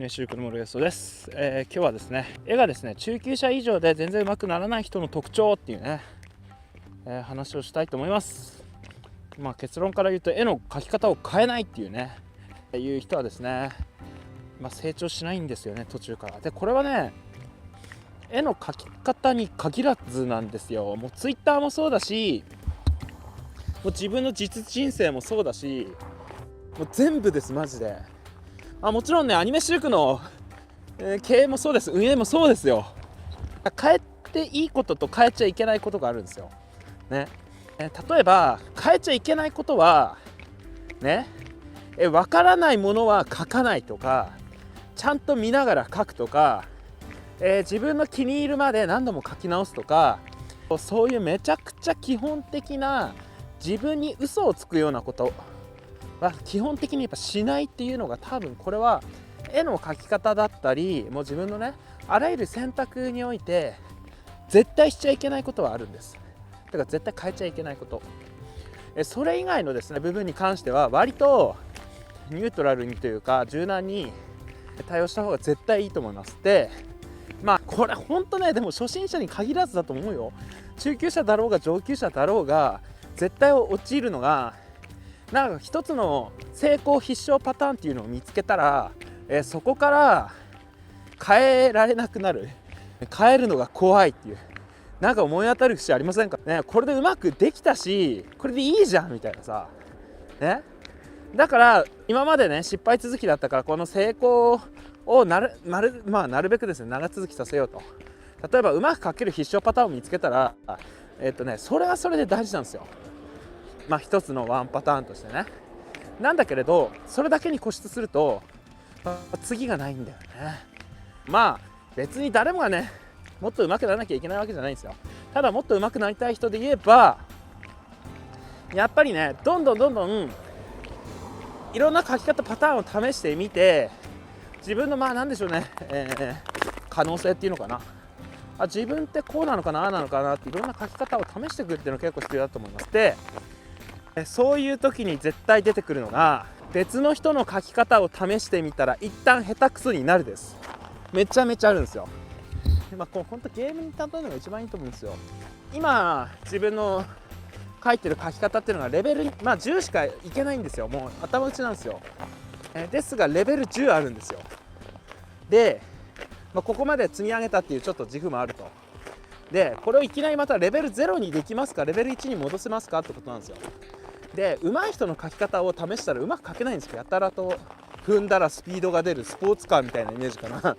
ニメシルクの森保です。今日はですね、絵がですね中級者以上で全然上手くならない人の特徴っていうね、話をしたいと思います。結論から言うと、絵の描き方を変えないっていうねいう人はですね、成長しないんですよね、途中から。でこれはね、絵の描き方に限らずなんですよ。もうツイッターもそうだし、もう自分の実人生もそうだし、もう全部です、マジで。もちろんね、アニメシルクの、経営もそうです、運営もそうですよ。変えていいことと変えちゃいけないことがあるんですよ、ね。例えば変えちゃいけないことはね、分からないものは書かないとか、ちゃんと見ながら書くとか、自分の気に入るまで何度も書き直すとか、そういうめちゃくちゃ基本的な自分に嘘をつくようなことは基本的にやっぱしないっていうのが、多分これは絵の描き方だったり、もう自分のねあらゆる選択において絶対しちゃいけないことはあるんです。だから絶対変えちゃいけないこと、それ以外のですね部分に関しては割とニュートラルにというか柔軟に対応した方が絶対いいと思います。でこれ本当ね、でも初心者に限らずだと思うよ。中級者だろうが上級者だろうが絶対陥るのが、なんか一つの成功必勝パターンっていうのを見つけたら、そこから変えられなくなる、変えるのが怖いっていう、なんか思い当たる節ありませんかね。これでうまくできたし、これでいいじゃんみたいなさ、ね。だから今までね失敗続きだったから、この成功をなるべくですね長続きさせようと。例えばうまく描ける必勝パターンを見つけたら、それはそれで大事なんですよ。一つのワンパターンとしてね。なんだけれど、それだけに固執すると、次がないんだよね。別に誰もがねもっと上手くならなきゃいけないわけじゃないんですよ。ただもっと上手くなりたい人で言えば、やっぱりねどんどんいろんな描き方パターンを試してみて、自分のなんでしょうね、可能性っていうのかな、自分ってこうなのかな、ああなのかなっていろんな描き方を試していくっていうのが結構必要だと思います。でそういう時に絶対出てくるのが、別の人の描き方を試してみたら一旦下手くそになるです。めちゃめちゃあるんですよ。本当ゲームに例えるのが一番いいと思うんですよ。今自分の描いてる描き方っていうのがレベル、10しかいけないんですよ。もう頭打ちなんですよ。ですがレベル10あるんですよ。で、ここまで積み上げたっていうちょっと自負もあると。でこれをいきなりまたレベル0にできますか、レベル1に戻せますかってことなんですよ。で上手い人の描き方を試したらうまく描けないんですよ。やたらと踏んだらスピードが出るスポーツカーみたいなイメージかな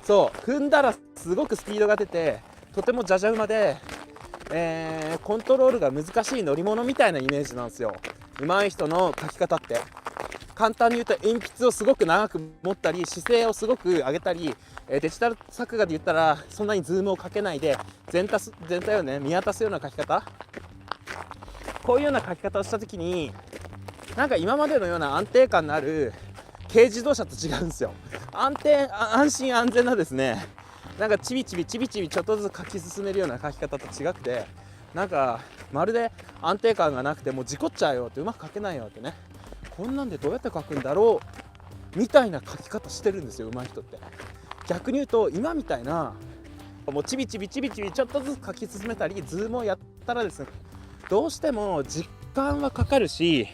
そう踏んだらすごくスピードが出て、とてもじゃじゃ馬で、コントロールが難しい乗り物みたいなイメージなんですよ、上手い人の描き方って。簡単に言うと鉛筆をすごく長く持ったり、姿勢をすごく上げたり、デジタル作画で言ったらそんなにズームをかけないで全体をね見渡すような描き方、こういうような描き方をした時に、なんか今までのような安定感のある軽自動車と違うんですよ。安心安全なですね、なんかちびちびちょっとずつ描き進めるような描き方と違くて、なんかまるで安定感がなくてもう事故っちゃうよって、うまく描けないよってね、こんなんでどうやって描くんだろうみたいな描き方してるんですよ、上手い人って。逆に言うと今みたいなもうちびちびちょっとずつ描き進めたりズームをやったらですね、どうしても時間はかかるし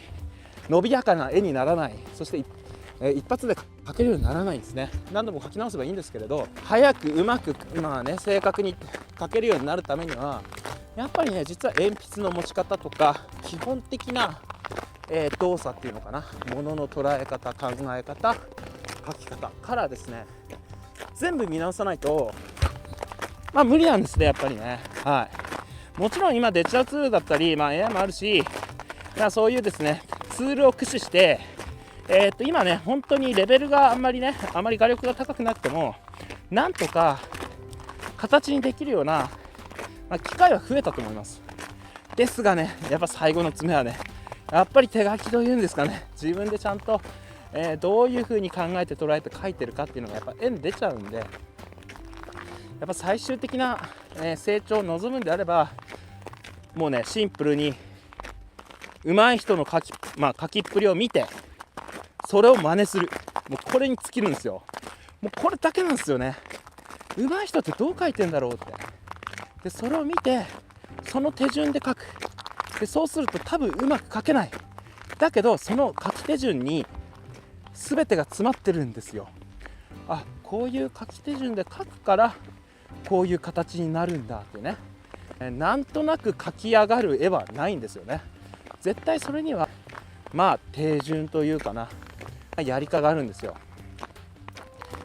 伸びやかな絵にならない。そして一発で描けるようにならないんですね。何度も描き直せばいいんですけれど、早くうまく正確に描けるようになるためにはやっぱりね、実は鉛筆の持ち方とか基本的な、動作っていうのかな、ものの捉え方、考え方、描き方からですね全部見直さないと無理なんですね、やっぱりね。もちろん今デジタルツールだったり、AI もあるし、そういうですねツールを駆使して、今ね本当にレベルがあまり画力が高くなくてもなんとか形にできるような、機会は増えたと思います。ですがね、やっぱ最後の詰めはね、やっぱり手書きというんですかね、自分でちゃんと、どういう風に考えて捉えて書いてるかっていうのがやっぱ絵に出ちゃうんで、やっぱ最終的な、成長を望むんであれば、もうねシンプルに上手い人の書きっぷりを見てそれを真似する、もうこれに尽きるんですよ。もうこれだけなんですよね。上手い人ってどう描いてんだろうって。でそれを見てその手順で描く。でそうすると多分うまく描けない。だけどその描き手順に全てが詰まってるんですよ。あ、こういう描き手順で描くからこういう形になるんだってね。なんとなく描き上がる絵はないんですよね。絶対それにはまあ手順というかな、やり方があるんですよ。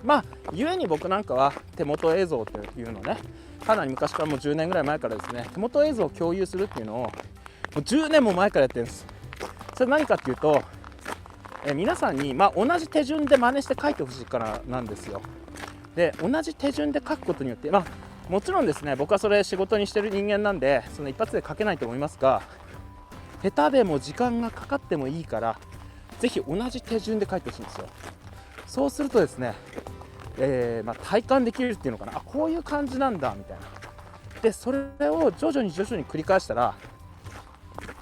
故に僕なんかは手元映像というのをね、かなり昔からもう10年ぐらい前からですね、手元映像を共有するっていうのをもう10年も前からやってるんです。それ何かっていうと、皆さんに同じ手順で真似して書いてほしいからなんですよ。で同じ手順で書くことによってもちろんですね、僕はそれ仕事にしてる人間なんでその一発で書けないと思いますが、下手でも時間がかかってもいいからぜひ同じ手順で書いてほしいんですよ。そうするとですね、体感できるっていうのかな、こういう感じなんだみたいな。でそれを徐々に繰り返したら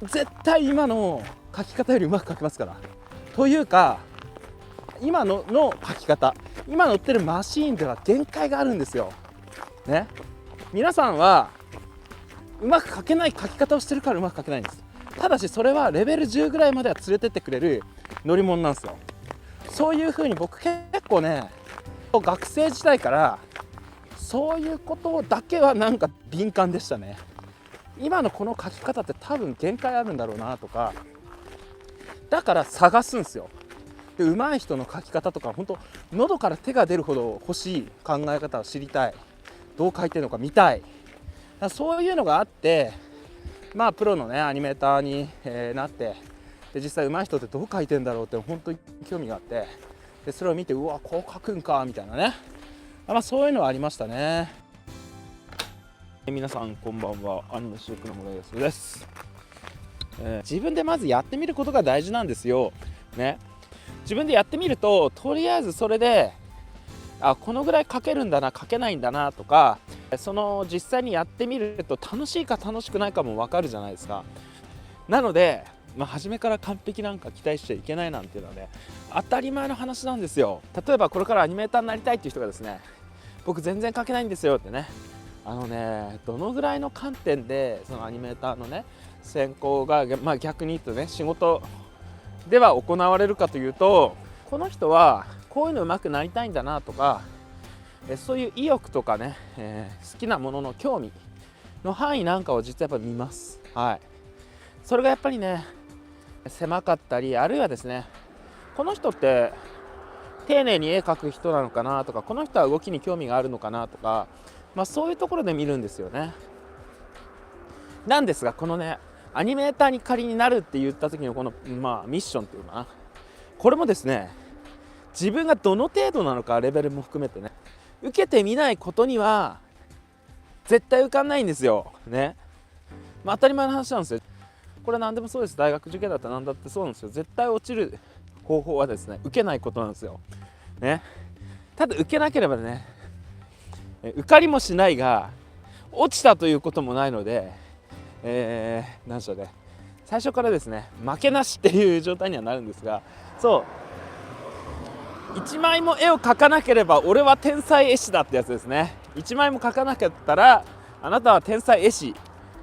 絶対今の書き方よりうまく書けますから。というか今の書き方、今乗ってるマシーンでは限界があるんですよね。皆さんはうまく書けない書き方をしてるからうまく書けないんです。ただしそれはレベル10ぐらいまでは連れてってくれる乗り物なんですよ。そういう風に僕結構ね、学生時代からそういうことだけはなんか敏感でしたね。今のこの書き方って多分限界あるんだろうなとか、だから探すんですよ。で上手い人の書き方とか本当喉から手が出るほど欲しい考え方を知りたい、どう書いてるのか見たい、そういうのがあって、プロのねアニメーターに、なって、で実際上手い人ってどう書いてんだろうって本当に興味があって、でそれを見てうわこう書くんかみたいなね、そういうのはありましたね。皆さんこんばんは、アニメ主役の村安です。自分でまずやってみることが大事なんですよね。自分でやってみるととりあえずそれでこのぐらい書けるんだな書けないんだなとか、その実際にやってみると楽しいか楽しくないかも分かるじゃないですか。なので、初めから完璧なんか期待しちゃいけないなんていうのはね、当たり前の話なんですよ。例えばこれからアニメーターになりたいっていう人がですね、僕全然書けないんですよってね、どのぐらいの観点でそのアニメーターのね選考が、逆に言うとね仕事では行われるかというと、この人はこういうの上手くなりたいんだなとか、そういう意欲とかね、好きなものの興味の範囲なんかを実はやっぱり見ます。はい、それがやっぱりね狭かったり、あるいはですね、この人って丁寧に絵描く人なのかなとか、この人は動きに興味があるのかなとか、そういうところで見るんですよね。なんですがこのねアニメーターに仮になるって言った時のこの、ミッションっていうのかな、これもですね自分がどの程度なのかレベルも含めてね、受けてみないことには絶対受かんないんですよね。当たり前の話なんですよ。これ何でもそうです。大学受験だったら何だってそうなんですよ。絶対落ちる方法はですね受けないことなんですよね。ただ受けなければね受かりもしないが落ちたということもないので、何でしょうね、最初からですね負けなしっていう状態にはなるんですが、そう1枚も絵を描かなければ俺は天才絵師だってやつですね。1枚も描かなかったらあなたは天才絵師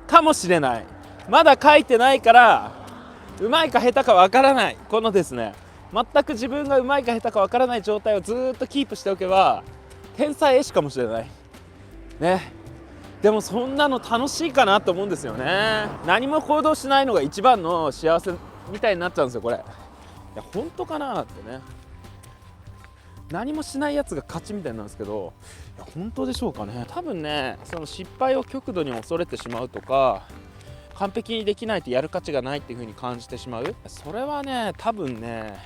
かもしれない。まだ描いてないからうまいか下手かわからない、このですね全く自分がうまいか下手かわからない状態をずっとキープしておけば天才絵師かもしれないね。でもそんなの楽しいかなと思うんですよね。何も行動しないのが一番の幸せみたいになっちゃうんですよこれ。いや本当かなってね、何もしないやつが勝ちみたいなんですけど、いや本当でしょうかね。多分ねその失敗を極度に恐れてしまうとか、完璧にできないとやる価値がないっていう風に感じてしまう、それはね多分ね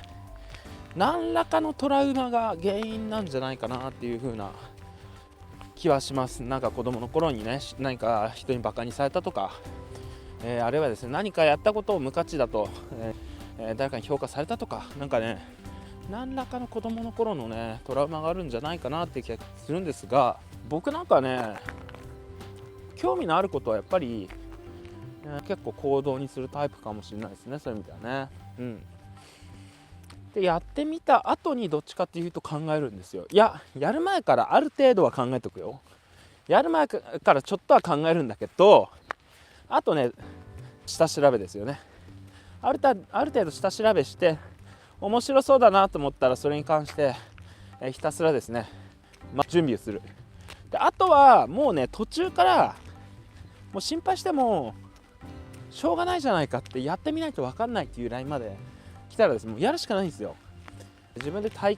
何らかのトラウマが原因なんじゃないかなっていう風な気はします。なんか子供の頃にね何か人にバカにされたとか、あるいはですね何かやったことを無価値だと、誰かに評価されたとか、なんかね何らかの子供の頃のねトラウマがあるんじゃないかなって気がするんですが、僕なんかね興味のあることはやっぱり、結構行動にするタイプかもしれないですね、そういう意味ではね。でやってみた後にどっちかっていうと考えるんですよ。いや、やる前からある程度は考えとくよ。やる前からちょっとは考えるんだけど、あとね、下調べですよね。ある程度下調べして面白そうだなと思ったら、それに関して、ひたすらですね、準備をする。であとはもうね、途中からもう心配してもしょうがないじゃないかって、やってみないと分かんないっていうラインまで来たらですね、もうやるしかないんですよ。自分で体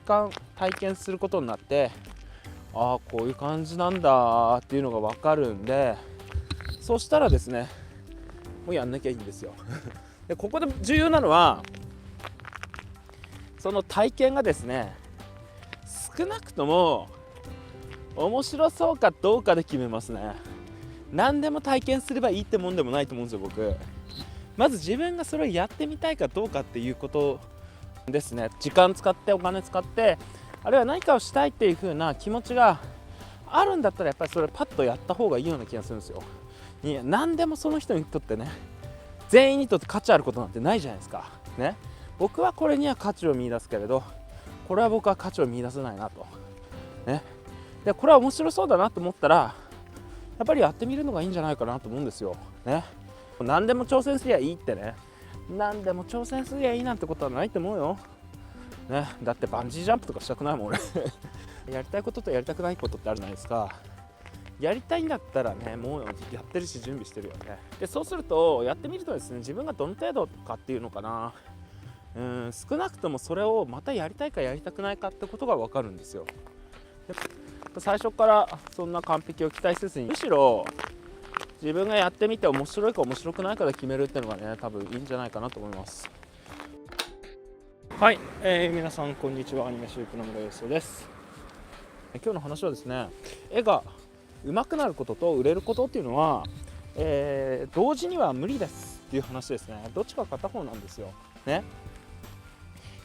験することになって、ああこういう感じなんだっていうのが分かるんで、そしたらですね、もうやんなきゃいいんですよ。でここで重要なのは、その体験がですね、少なくとも面白そうかどうかで決めますね。何でも体験すればいいってもんでもないと思うんですよ、僕。まず自分がそれをやってみたいかどうかっていうことですね。時間使ってお金使って、あるいは何かをしたいっていう風な気持ちがあるんだったら、やっぱりそれパッとやった方がいいような気がするんですよ。いや、何でもその人にとってね、全員にとって価値あることなんてないじゃないですかね。僕はこれには価値を見出すけれど、これは僕は価値を見出せないなとね。でこれは面白そうだなと思ったら、やっぱりやってみるのがいいんじゃないかなと思うんですよね。何でも挑戦すりゃいいってね、何でも挑戦すりゃいいなんてことはないと思うよね。だってバンジージャンプとかしたくないもん俺やりたいこととやりたくないことってあるじゃないですか。やりたいんだったらね、もうやってるし準備してるよね。でそうするとやってみるとですね、自分がどの程度かっていうのかな、少なくともそれをまたやりたいかやりたくないかってことが分かるんですよ。で最初からそんな完璧を期待せずに、むしろ自分がやってみて面白いか面白くないかで決めるっていうのがね、多分いいんじゃないかなと思います。はい、皆さんこんにちは。アニメシュープの村芳生です。今日の話はですね、絵が上手くなることと売れることっていうのは、同時には無理ですっていう話ですね。どっちか片方なんですよね。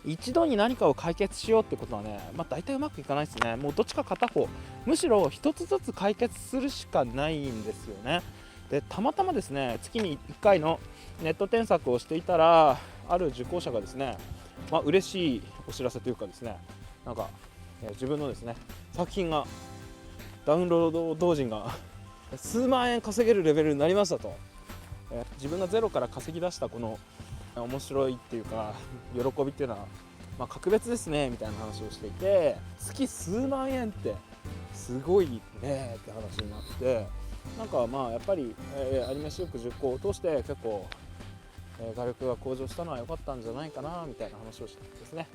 一度に何かを解決しようってことはね、大体うまくいかないですね。もうどっちか片方、むしろ一つずつ解決するしかないんですよね。でたまたまですね、月に1回のネット添削をしていたら、ある受講者がですね、嬉しいお知らせというかですね、なんか、自分のですね作品がダウンロード同人が数万円稼げるレベルになりましたと、自分がゼロから稼ぎ出したこの面白いっていうか喜びっていうのは、格別ですねみたいな話をしていて、月数万円ってすごいねって話になって、なんかやっぱり、アニメシュープ10個を通して結構、画力が向上したのは良かったんじゃないかなみたいな話をしたんですね。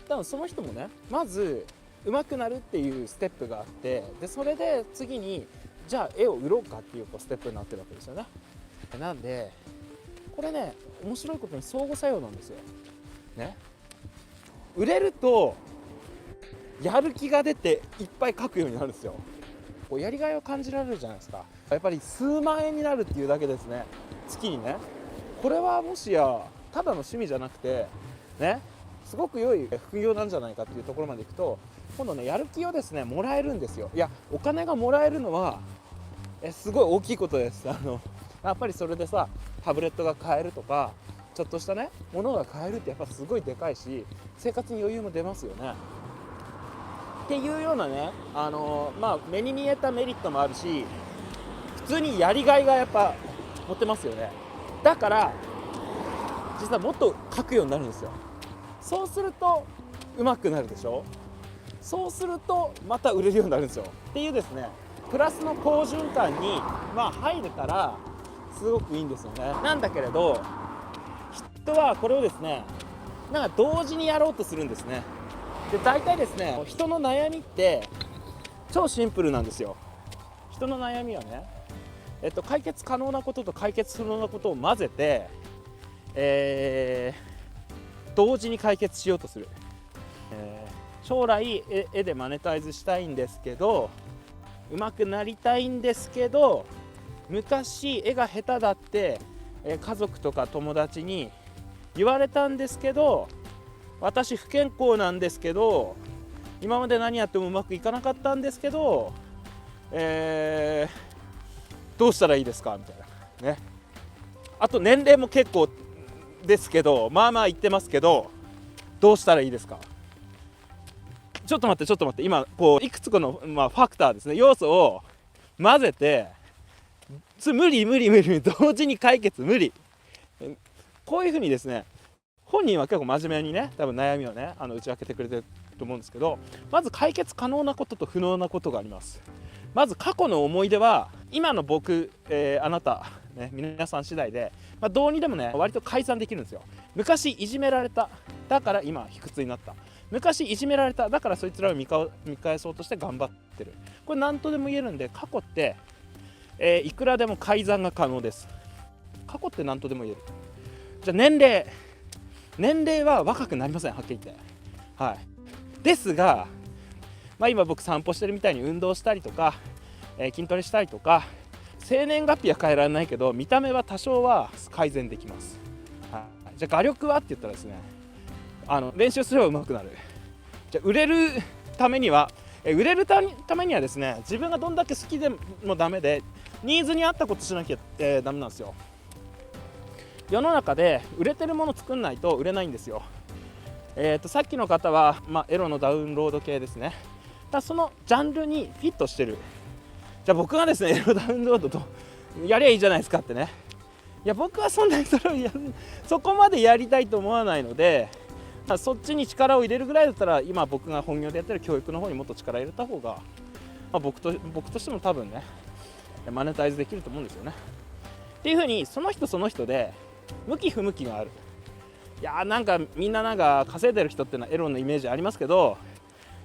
多分その人もね、まず上手くなるっていうステップがあって、でそれで次にじゃあ絵を売ろうかっていうステップになってるわけですよね。なんでこれね、面白いことに相互作用なんですよね。売れるとやる気が出ていっぱい描くようになるんですよ。こうやりがいを感じられるじゃないですか。やっぱり数万円になるっていうだけですね、月にね。これはもしやただの趣味じゃなくてね、すごく良い副業なんじゃないかっていうところまでいくと、今度ね、やる気をですねもらえるんですよ。いや、お金がもらえるのはすごい大きいことです。やっぱりそれでさ、タブレットが買えるとか、ちょっとしたね物が買えるってやっぱすごいでかいし、生活に余裕も出ますよねっていうようなね、目に見えたメリットもあるし、普通にやりがいがやっぱ持てますよね。だから実はもっと書くようになるんですよ。そうすると上手くなるでしょ。そうするとまた売れるようになるんですよっていうですね、プラスの好循環に入れたらすごくいいんですよね。なんだけれど人はこれをですね、なんか同時にやろうとするんですね。で大体ですね、人の悩みって超シンプルなんですよ。人の悩みはね、解決可能なことと解決不能なことを混ぜて、同時に解決しようとする。将来絵でマネタイズしたいんですけど、上手くなりたいんですけど、昔絵が下手だって、家族とか友達に言われたんですけど、私不健康なんですけど、今まで何やってもうまくいかなかったんですけど、どうしたらいいですかみたいなね。あと年齢も結構ですけど、言ってますけど、どうしたらいいですか？ちょっと待って、今こういくつかの、ファクターですね、要素を混ぜて、無理同時に解決無理。こういうふうにですね、本人は結構真面目にね、多分悩みをね打ち明けてくれてると思うんですけど、まず解決可能なことと不能なことがあります。まず過去の思い出は今の僕、あなた、ね、皆さん次第で、どうにでもね割と改ざんできるんですよ。昔いじめられた、だから今卑屈になった。昔いじめられた、だからそいつらを見返そうとして頑張ってる。これ何とでも言えるんで、過去って、いくらでも改ざんが可能です。過去って何とでも言える。じゃあ年齢は若くなりません、はっきり言って。はい、ですが、今僕散歩してるみたいに運動したりとか、筋トレしたりとか、生年月日は変えられないけど見た目は多少は改善できます。はい、じゃあ画力はって言ったらですね、練習すれば上手くなる。じゃあ売れるためにはですね、自分がどんだけ好きでもダメで、ニーズに合ったことしなきゃ、ダメなんですよ。世の中で売れてるもの作んないと売れないんですよ。さっきの方は、エロのダウンロード系ですね。そのジャンルにフィットしてる。じゃあ僕がですねエロダウンロードとやりゃいいじゃないですかってね。いや僕はそんなにそこまでやりたいと思わないので、そっちに力を入れるぐらいだったら、今僕が本業でやってる教育の方にもっと力を入れた方が、僕としても多分ねマネタイズできると思うんですよね。っていう風にその人で向き不向きがある。いやなんかみんななんか稼いでる人っていうのはエロのイメージありますけど、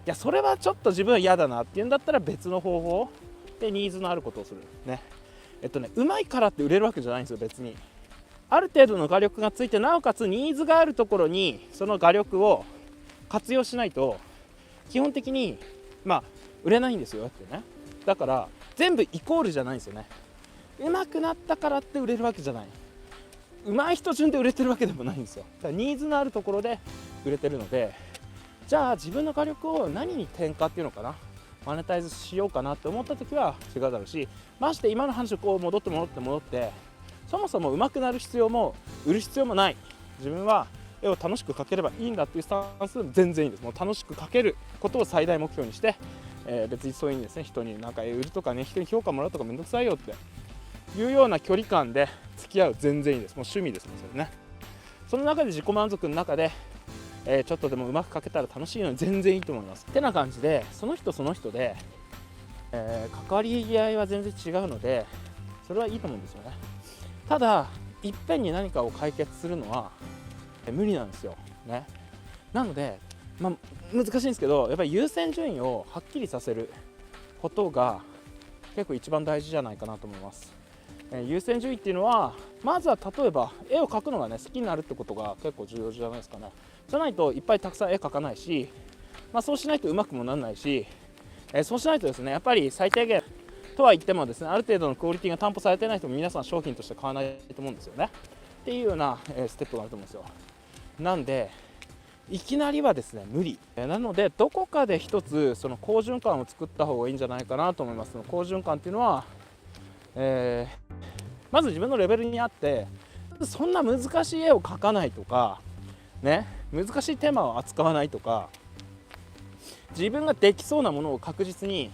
いやそれはちょっと自分は嫌だなっていうんだったら別の方法でニーズのあることをするね。うまいからって売れるわけじゃないんですよ。別にある程度の画力がついて、なおかつニーズがあるところにその画力を活用しないと基本的に売れないんですよってね。だから全部イコールじゃないんですよね。うまくなったからって売れるわけじゃない。うまい人順で売れてるわけでもないんですよ。だからニーズのあるところで売れてるので、じゃあ自分の画力を何に転化っていうのかな、マネタイズしようかなって思った時は違うだろうし、まして今の話をこう戻ってそもそも上手くなる必要も売る必要もない。自分は絵を楽しく描ければいいんだっていうスタンス全然いいです。もう楽しく描けることを最大目標にして、別にそういうにですね、人になんか絵売るとかね、人に評価もらうとかめんどくさいよっていうような距離感で付き合う、全然いいです。もう趣味ですもんそれね。その中で自己満足の中で、ちょっとでもうまく描けたら楽しいのに全然いいと思います。ってな感じでその人で、関わり合いは全然違うのでそれはいいと思うんですよね。ただいっぺんに何かを解決するのは無理なんですよね。なので、難しいんですけど、やっぱり優先順位をはっきりさせることが結構一番大事じゃないかなと思います。優先順位っていうのは、まずは例えば絵を描くのがね好きになるってことが結構重要じゃないですかね。じゃないといっぱいたくさん絵描かないし、そうしないとうまくもなんないし、そうしないとですね、やっぱり最低限とは言ってもですね、ある程度のクオリティが担保されてないと皆さん商品として買わないと思うんですよね。っていうようなステップがあると思うんですよ。なんでいきなりはですね無理なので、どこかで一つその好循環を作った方がいいんじゃないかなと思います。その好循環っていうのは、まず自分のレベルにあって、そんな難しい絵を描かないとかね、難しいテーマを扱わないとか、自分ができそうなものを確実に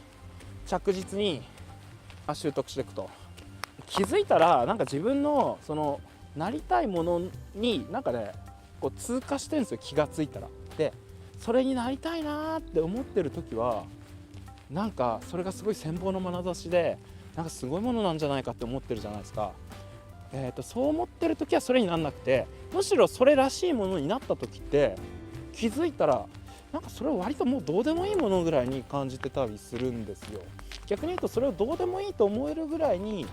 着実に習得していくと、気づいたらなんか自分のそのなりたいものになんかねこう通過してるんですよ、気がついたら。でそれになりたいなって思ってる時はなんかそれがすごい羨望の眼差しで、なんかすごいものなんじゃないかって思ってるじゃないですか。そう思ってる時はそれになんなくて、むしろそれらしいものになった時って気づいたらなんかそれを割ともうどうでもいいものぐらいに感じてたりするんですよ。逆に言うとそれをどうでもいいと思えるぐらいに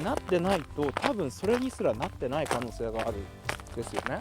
なってないと、多分それにすらなってない可能性があるんですよね。